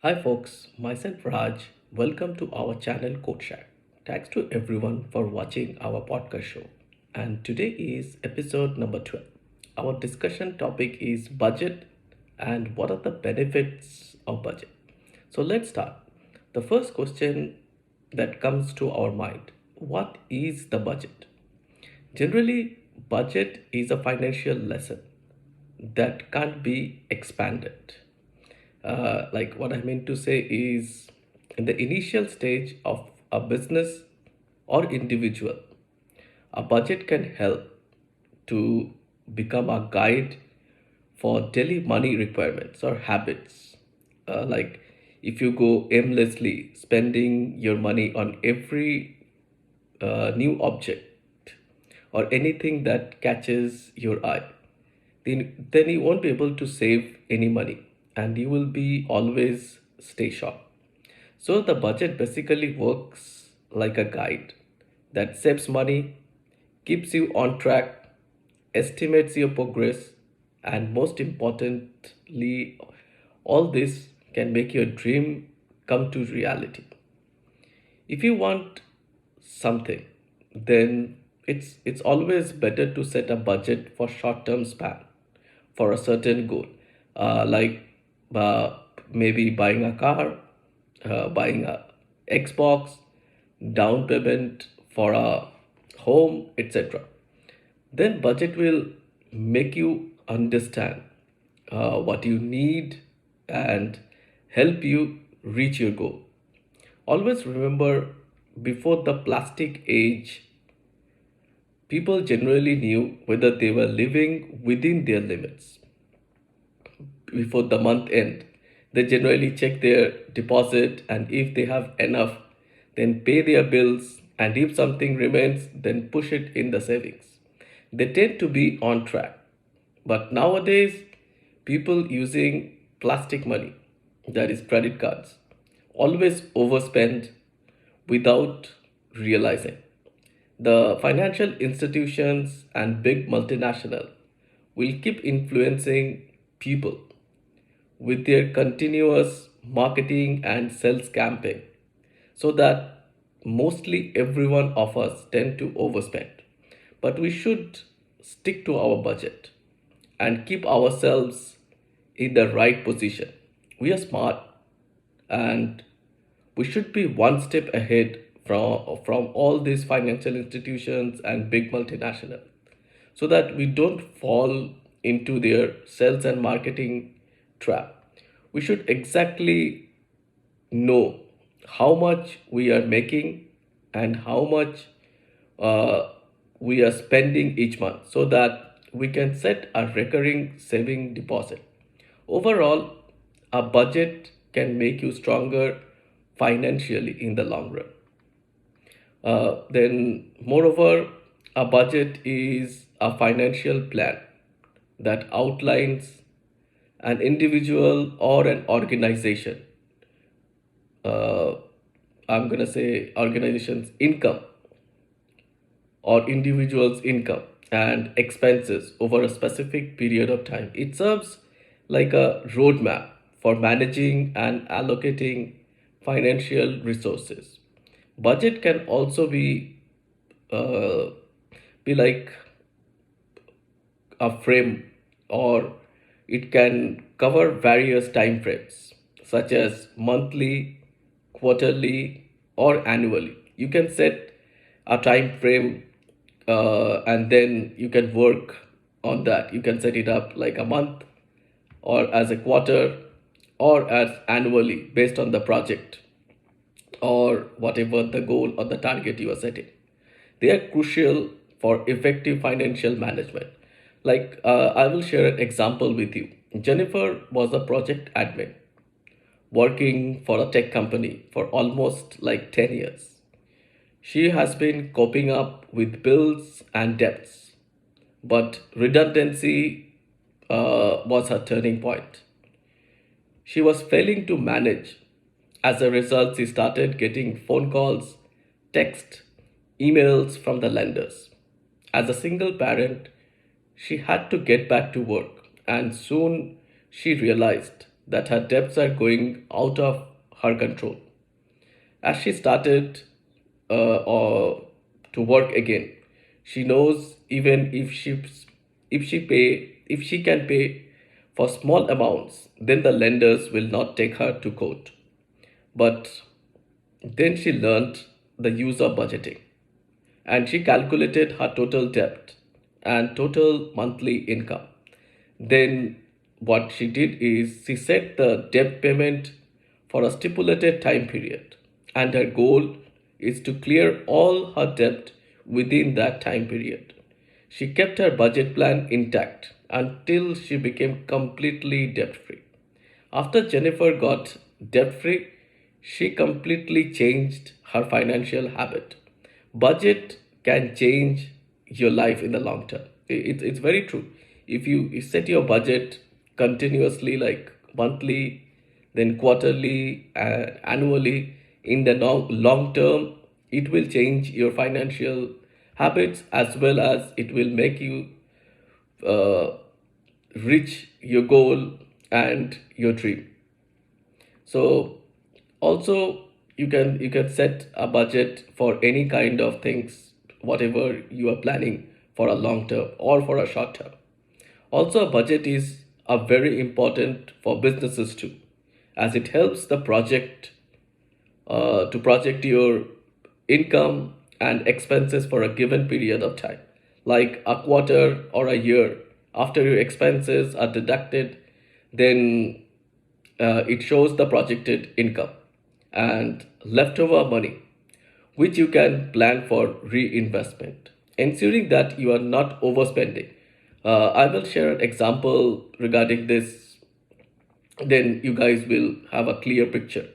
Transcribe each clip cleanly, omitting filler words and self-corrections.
Hi folks, myself Raj. Welcome to our channel Code Shack. Thanks to everyone for watching our podcast show. And today is episode number 12. Our discussion topic is budget and what are the benefits of budget. So let's start. The first question that comes to our mind, what is the budget? Generally, budget is a financial lesson that can't be expanded. Like what I mean to say is, in the initial stage of a business or individual, a budget can help to become a guide for daily money requirements or habits. Like if you go aimlessly spending your money on every new object or anything that catches your eye, then you won't be able to save any money and you will be always stay short. So the budget basically works like a guide that saves money, keeps you on track, estimates your progress, and most importantly, all this can make your dream come to reality. If you want something, then it's always better to set a budget for short-term span for a certain goal, like uh, maybe buying a car, buying a Xbox, down payment for a home, etc. Then budget will make you understand what you need and help you reach your goal. Always remember, before the plastic age, people generally knew whether they were living within their limits. Before the month end, they generally check their deposit, and if they have enough, then pay their bills, and if something remains, then push it in the savings. They tend to be on track. But nowadays, people using plastic money, that is credit cards, always overspend without realizing. The financial institutions and big multinational will keep influencing people with their continuous marketing and sales campaign, so that mostly every one of us tend to overspend. But we should stick to our budget and keep ourselves in the right position. We are smart, and we should be one step ahead from all these financial institutions and big multinational, so that we don't fall into their sales and marketing trap. We should exactly know how much we are making and how much uh, we are spending each month, so that we can set a recurring saving deposit. Overall, a budget can make you stronger financially in the long run. Then, moreover, a budget is a financial plan that outlines an individual or an organization, uh, I'm going to say organization's income or individual's income and expenses over a specific period of time. It serves like a roadmap for managing and allocating financial resources. Budget can also uh, be like a frame, or it can cover various time frames such as monthly, quarterly, or annually. You can set a time frame, and then you can work on that. You can set it up like a month or as a quarter or as annually based on the project or whatever the goal or the target you are setting. They are crucial for effective financial management. Like, I will share an example with you. Jennifer was a project admin working for a tech company for almost like 10 years. She has been coping up with bills and debts, but redundancy was her turning point. She was failing to manage. As a result, she started getting phone calls, text, emails from the lenders. As a single parent, she had to get back to work, and soon she realized that her debts are going out of her control. As she started or to work again, she knows even if she can pay for small amounts, then the lenders will not take her to court. But then she learned the use of budgeting, and she calculated her total debt and total monthly income. Then what she did is she set the debt payment for a stipulated time period, and her goal is to clear all her debt within that time period. She kept her budget plan intact until she became completely debt free. After Jennifer got debt free, she completely changed her financial habit. Budget can change your life in the long term. It's very true. If you set your budget continuously, like monthly, then quarterly, annually, in the long term, it will change your financial habits as well as it will make you uh, reach your goal and your dream. So also you can set a budget for any kind of things, whatever you are planning for a long term or for a short term. Also, a budget is a very important for businesses too, as it helps the project to project your income and expenses for a given period of time, like a quarter or a year. After your expenses are deducted, then it shows the projected income and leftover money, which you can plan for reinvestment, ensuring that you are not overspending. I will share an example regarding this, then you guys will have a clear picture.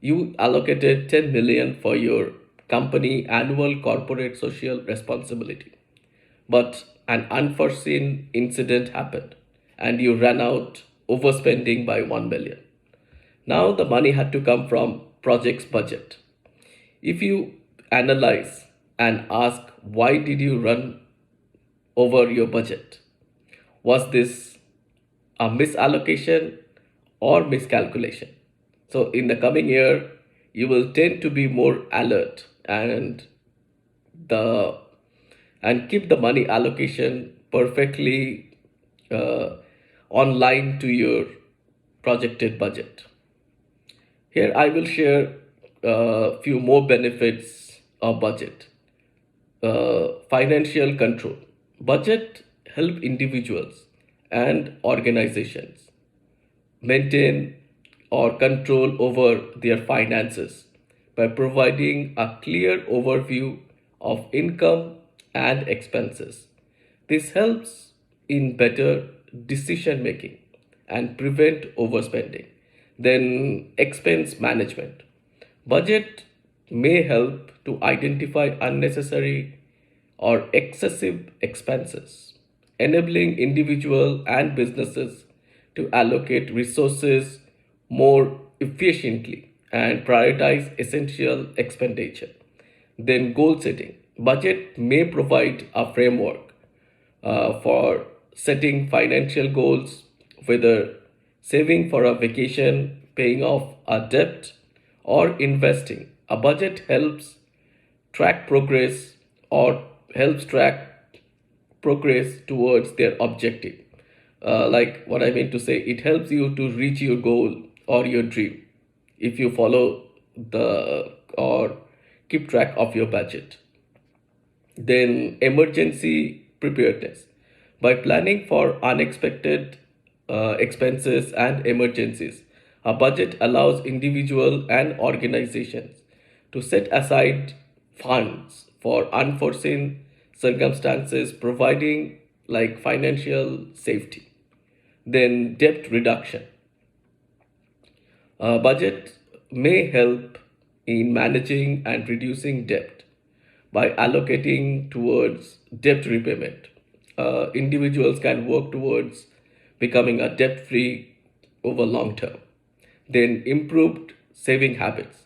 You allocated 10 million for your company annual corporate social responsibility, but an unforeseen incident happened and you ran out overspending by 1 million. Now the money had to come from project's budget. If you analyze and ask why did you run over your budget? Was this a misallocation or miscalculation? So in the coming year, you will tend to be more alert the and keep the money allocation perfectly uh, online to your projected budget. Here I will share a few more benefits of budget. Financial control. Budget help individuals and organizations maintain or control over their finances by providing a clear overview of income and expenses. This helps in better decision making and prevent overspending. Then, expense management. Budget may help to identify unnecessary or excessive expenses, enabling individuals and businesses to allocate resources more efficiently and prioritize essential expenditure. Then, goal setting. Budget may provide a framework for setting financial goals, whether saving for a vacation, paying off a debt, or investing. A budget track progress helps track progress towards their objective. Like what I mean to say, it helps you to reach your goal or your dream if you follow the or keep track of your budget. Then, emergency preparedness. By planning for unexpected expenses and emergencies, a budget allows individuals and organizations to set aside funds for unforeseen circumstances, providing like financial safety. Then, debt reduction. Budget may help in managing and reducing debt by allocating towards debt repayment. Individuals can work towards becoming a debt free over long term. Then, improved saving habits.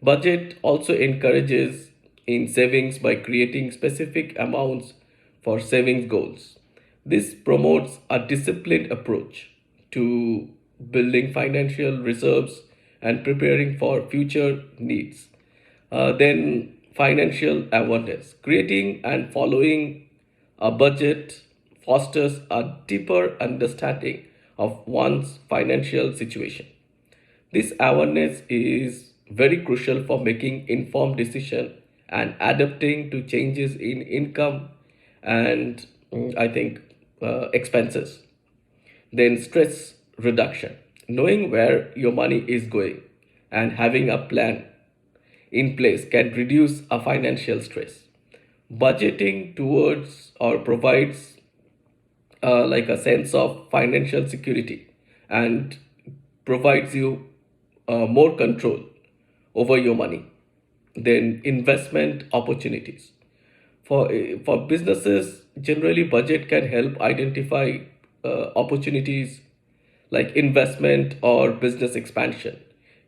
Budget also encourages in savings by creating specific amounts for savings goals. This promotes a disciplined approach to building financial reserves, and preparing for future needs. Then, financial awareness. Creating and following a budget fosters a deeper understanding of one's financial situation. This awareness is very crucial for making informed decision and adapting to changes in income and I think expenses. Then stress reduction. Knowing where your money is going and having a plan in place can reduce a financial stress. Budgeting towards or provides like a sense of financial security and provides you more control over your money. Then investment opportunities. For businesses, generally budget can help identify opportunities like investment or business expansion.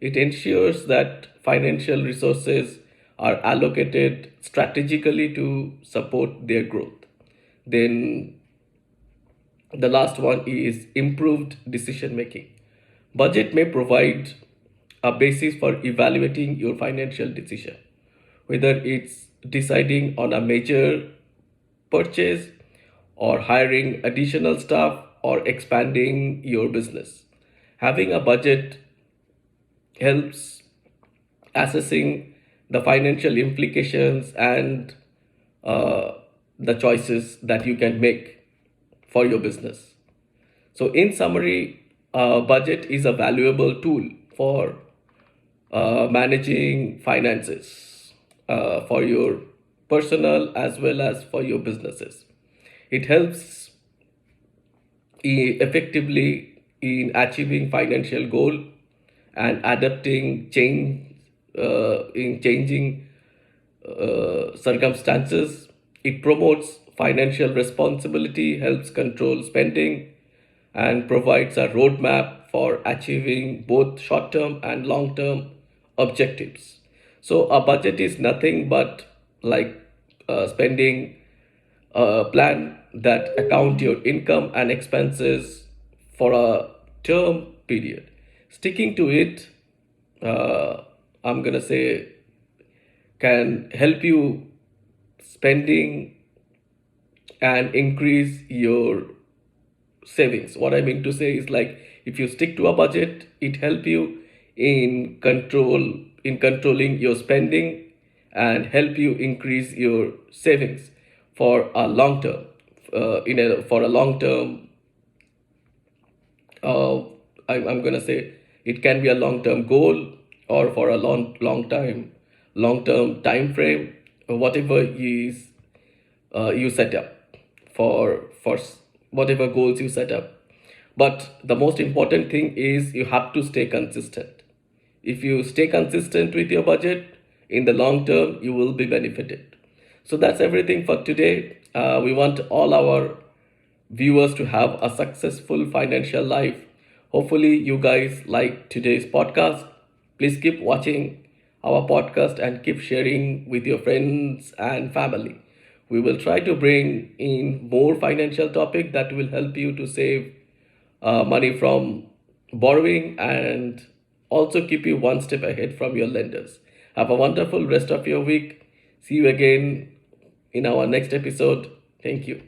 It ensures that financial resources are allocated strategically to support their growth. Then the last one is improved decision making. Budget may provide a basis for evaluating your financial decision, whether it's deciding on a major purchase or hiring additional staff or expanding your business. Having a budget helps assessing the financial implications and uh, the choices that you can make for your business. So, in summary, budget is a valuable tool for managing finances for your personal as well as for your businesses. It helps effectively in achieving financial goal and adapting change in changing circumstances. It promotes financial responsibility, helps control spending, and provides a roadmap for achieving both short term and long term objectives. So, a budget is nothing but like spending a plan that account your income and expenses for a term period. Sticking to it, uh, I'm gonna say, can help you spending and increase your savings. What I mean to say is like if you stick to a budget, it help you in controlling your spending and help you increase your savings for a long term in a for a long term uh, I'm gonna say it can be a long term goal or for a long term time frame, whatever is you set up for whatever goals you set up. But the most important thing is you have to stay consistent. If you stay consistent with your budget, in the long term, you will be benefited. So that's everything for today. We want all our viewers to have a successful financial life. Hopefully, you guys like today's podcast. Please keep watching our podcast and keep sharing with your friends and family. We will try to bring in more financial topic that will help you to save money from borrowing and also keep you one step ahead from your lenders. Have a wonderful rest of your week. See you again in our next episode. Thank you.